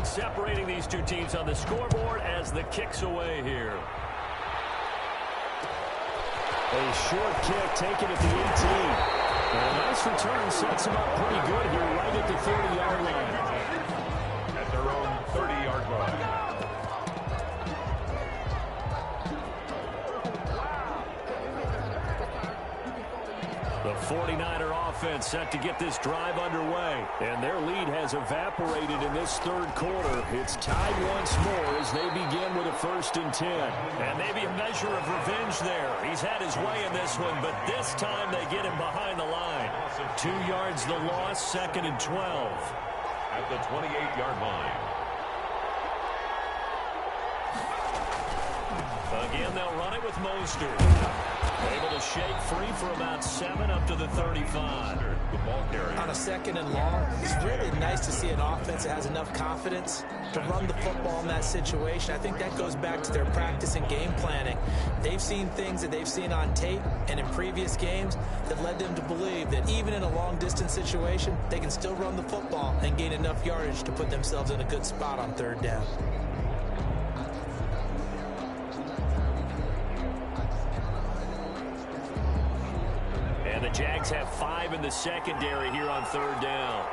point separating these two teams on the scoreboard as the kick's away here. A short kick taken at the 18. And a nice return sets him up pretty good here right at the 30-yard line. At their own 30-yard line. The 49er offense set to get this drive underway. And their lead has evaporated in this third quarter. It's tied once more as they begin with a 1st and 10. And maybe a measure of revenge there. He's had his way in this one, but this time they get him behind the line. 2 yards the loss, 2nd and 12. At the 28-yard line. Again, they'll run it with Mostert. Able to shake free for about 7 up to the 35. The ball carrier. On a 2nd and long, it's really nice to see an offense that has enough confidence to run the football in that situation. I think that goes back to their practice and game planning. They've seen things that they've seen on tape and in previous games that led them to believe that even in a long-distance situation, they can still run the football and gain enough yardage to put themselves in a good spot on 3rd down. The Jags have 5 in the secondary here on 3rd down.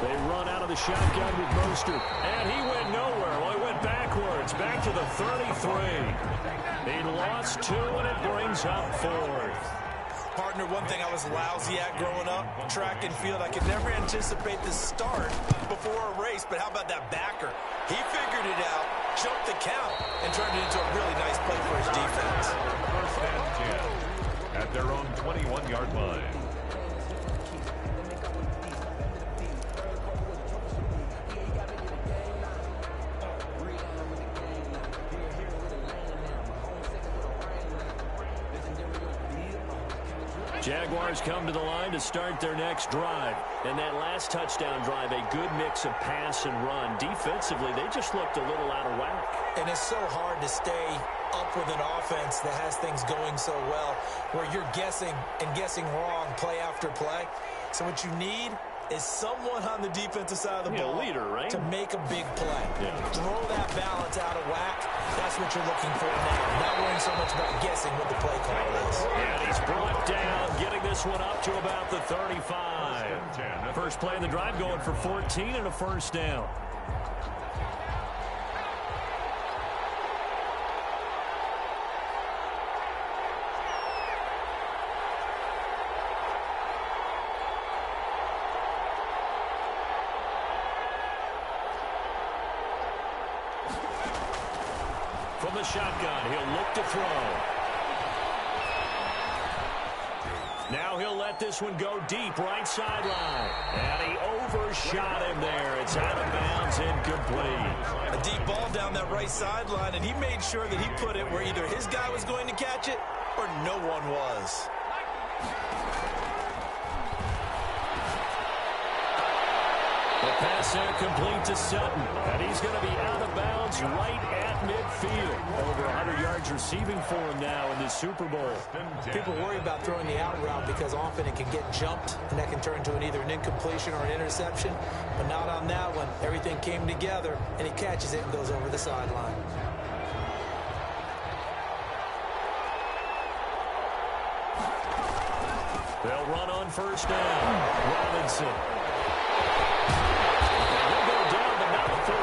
They run out of the shotgun with Mostert. And he went nowhere. Well, he went backwards, back to the 33. He lost 2, and it brings up 4th. Partner, one thing I was lousy at growing up, track and field, I could never anticipate the start before a race, but how about that backer? He figured it out, jumped the count, and turned it into a really nice play for his defense. 1st and 10 at their own 21-yard line. Jaguars come to the line to start their next drive. And that last touchdown drive, a good mix of pass and run. Defensively, they just looked a little out of whack. And it's so hard to stay up with an offense that has things going so well, where you're guessing and guessing wrong play after play. So what you need is someone on the defensive side of the ball leader, right? to make a big play. Yeah. Throw that balance out of whack. That's what you're looking for now. Not worrying so much about guessing what the play call is. And he's brought down, getting this one up to about the 35. First play of the drive going for 14 and a 1st down. From the shotgun, he'll look to throw. Now he'll let this one go deep, right sideline. And he overshot him there. It's out of bounds, incomplete. A deep ball down that right sideline, and he made sure that he put it where either his guy was going to catch it or no one was. The pass there complete to Sutton. And he's going to be out of bounds right at midfield. Over 100 yards receiving for him now in this Super Bowl. People worry about throwing the out route because often it can get jumped, and that can turn into either an incompletion or an interception. But not on that one. Everything came together, and he catches it and goes over the sideline. They'll run on 1st down. Robinson.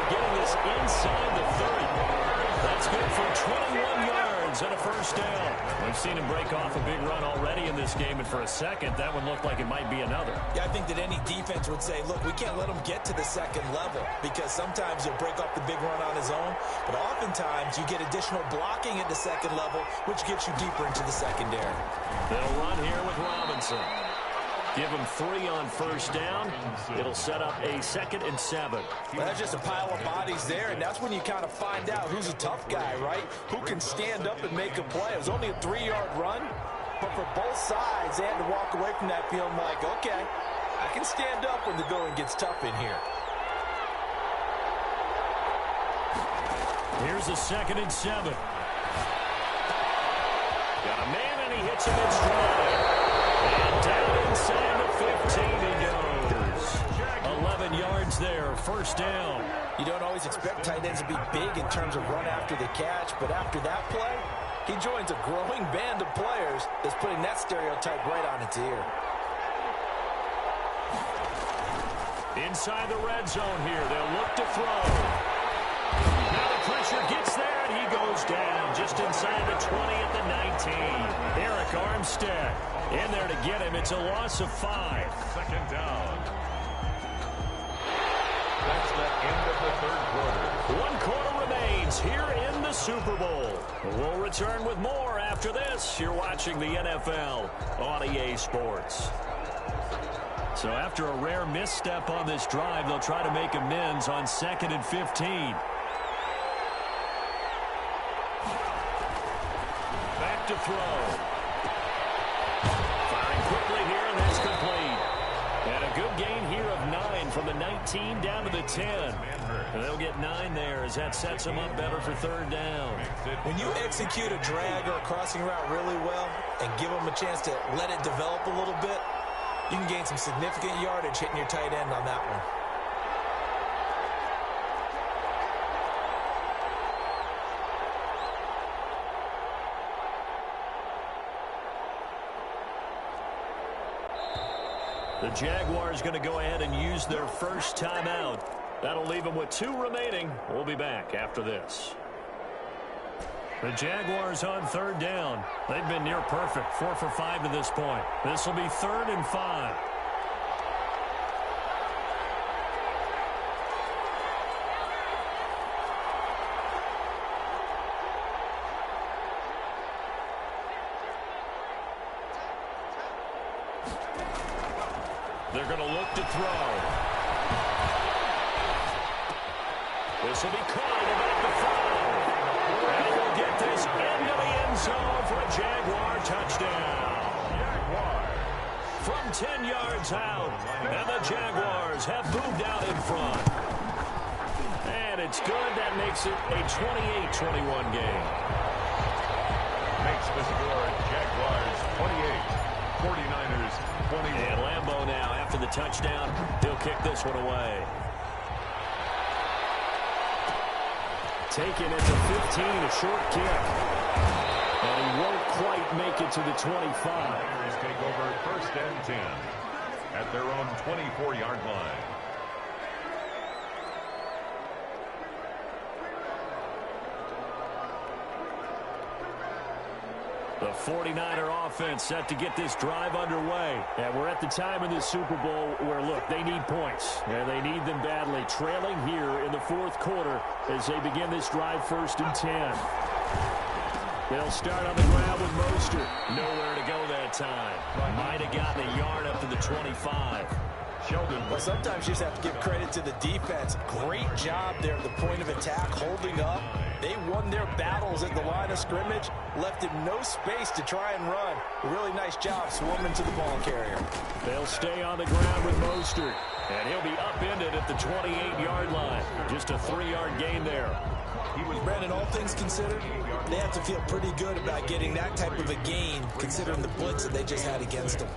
Getting this inside the 30. That's good for 21 yards and a 1st down. We've seen him break off a big run already in this game, and for a second, that one looked like it might be another. Yeah, I think that any defense would say, look, we can't let him get to the 2nd level because sometimes he'll break off the big run on his own, but oftentimes you get additional blocking at the 2nd level, which gets you deeper into the secondary. They'll run here with Robinson. Give him 3 on 1st down. It'll set up a 2nd and 7. Well, that's just a pile of bodies there, and that's when you kind of find out who's a tough guy, right? Who can stand up and make a play. It was only a 3-yard run, but for both sides, they had to walk away from that feeling like, okay, I can stand up when the going gets tough in here. Here's a 2nd and 7. Got a man, and he hits him in stride. And down inside the 15 he goes. 11 yards there, first down. You don't always expect tight ends to be big in terms of run after the catch, but after that play, he joins a growing band of players that's putting that stereotype right on its ear. Inside the red zone here, they'll look to throw. Now the pressure gets there, and he goes down just inside the 20 at the 19. Eric Armstead in there to get him. It's a loss of 5. Second down. That's the end of the third quarter. 1 quarter remains here in the Super Bowl. We'll return with more after this. You're watching the NFL on EA Sports. So after a rare misstep on this drive, they'll try to make amends on 2nd and 15. Back to throw. Firing quickly here, and that's complete. And a good gain here of 9 from the 19 down to the 10. And they'll get 9 there as that sets them up better for third down. When you execute a drag or a crossing route really well and give them a chance to let it develop a little bit, you can gain some significant yardage hitting your tight end on that one. The Jaguars going to go ahead and use their first timeout. That'll leave them with 2 remaining. We'll be back after this. The Jaguars on third down. They've been near perfect, 4 for 5 to this point. This will be 3rd and 5. They're going to look to throw. This will be caught about the 5. And he'll get this into the end zone for a Jaguar touchdown. From 10 yards out, and the Jaguars have moved out in front. And it's good. That makes it a 28-21 game. Makes the score Jaguars 28, 49ers 21. And Lambeau now, after the touchdown, he'll kick this one away. Taken at the 15, a short kick. And he won't quite make it to the 25. Niners take over 1st and 10 at their own 24-yard line. The 49er offense set to get this drive underway. And we're at the time in the Super Bowl where, look, they need points. And they need them badly. Trailing here in the 4th quarter as they begin this drive 1st and 10. They'll start on the ground with Mostert. Nowhere to go that time. Might have gotten a yard up to the 25. Well, sometimes you just have to give credit to the defense. Great job there at the point of attack, holding up. They won their battles at the line of scrimmage, left him no space to try and run. A really nice job swarming to the ball carrier. They'll stay on the ground with Mostert. And he'll be upended at the 28-yard line. Just a 3-yard gain there. Brandon, all things considered, they have to feel pretty good about getting that type of a gain, considering the blitz that they just had against them.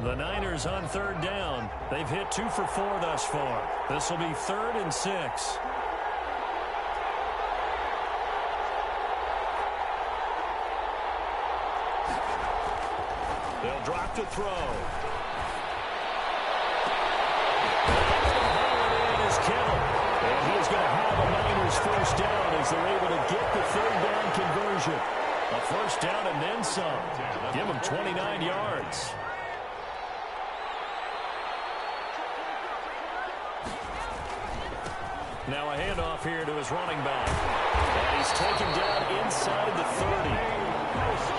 The Niners on third down. They've hit 2 for 4 thus far. This will be 3rd and 6. They'll drop to throw. And is Kittle. And he is going to have a Niners first down as they're able to get the 3rd down conversion. A first down and then some. Give them 29 yards. Now a handoff here to his running back. And he's taken down inside the 30.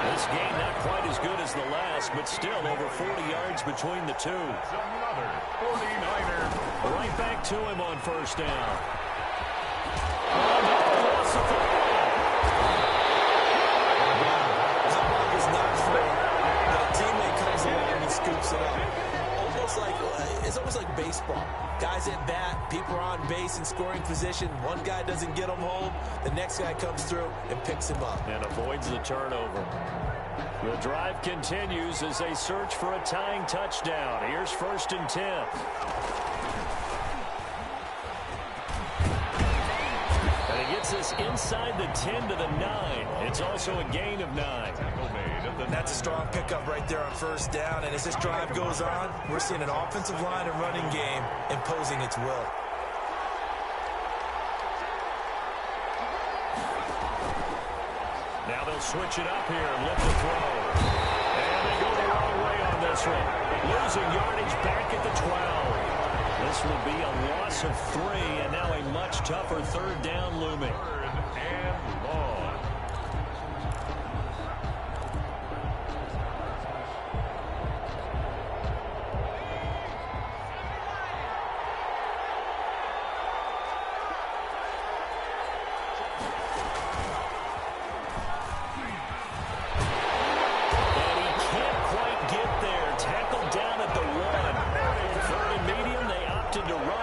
This game not quite as good as the last, but still over 40 yards between the two. Another 49er. Right back to him on first down. That ball is not free, but a teammate comes along and scoops it up. It's almost like baseball. Guys at bat, people are on base in scoring position. One guy doesn't get them home. The next guy comes through and picks him up. And avoids the turnover. The drive continues as they search for a tying touchdown. Here's 1st and 10. And he gets this inside the 10 to the 9. It's also a gain of 9. That's a strong pickup right there on 1st down. And as this drive goes on, we're seeing an offensive line and running game imposing its will. Now they'll switch it up here and look to throw. And they go the wrong way on this one. Losing yardage back at the 12. This will be a loss of 3, and now a much tougher 3rd down looming. 3rd and long.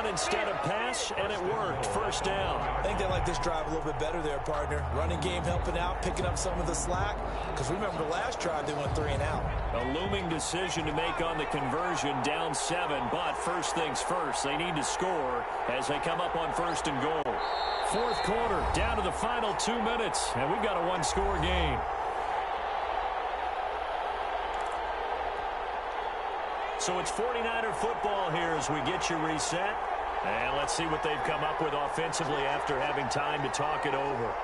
Instead of pass, and it worked. 1st down. I think they like this drive a little bit better there, partner. Running game helping out, picking up some of the slack. Because remember, the last drive, they went 3 and out. A looming decision to make on the conversion, down 7. But first things first, they need to score as they come up on 1st and goal. 4th quarter, down to the final 2 minutes, and we've got a 1-score game. So it's 49er football here as we get you reset. And let's see what they've come up with offensively after having time to talk it over.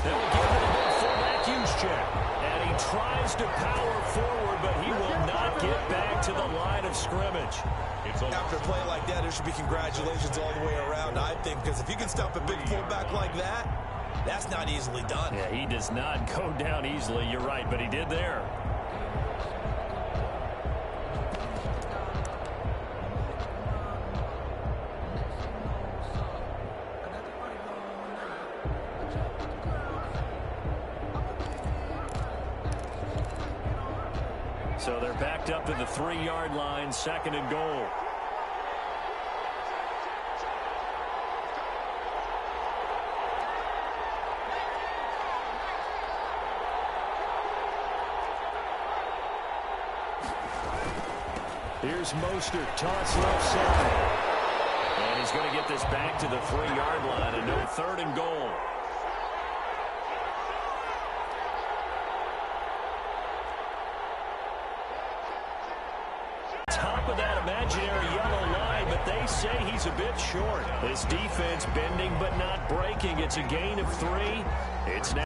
They'll give it a big fullback use check. And he tries to power forward, but he will not get back to the line of scrimmage. After a play like that, there should be congratulations all the way around, I think, because if you can stop a big fullback like that, that's not easily done. Yeah, he does not go down easily. You're right, but he did there. So they're backed up to the 3-yard line, 2nd and goal. Here's Mostert, toss left side. And he's going to get this back to the 3-yard line, and no 3rd and goal. Top of that imaginary yellow line, but they say he's a bit short. This defense bending but not breaking. It's a gain of 3. It's now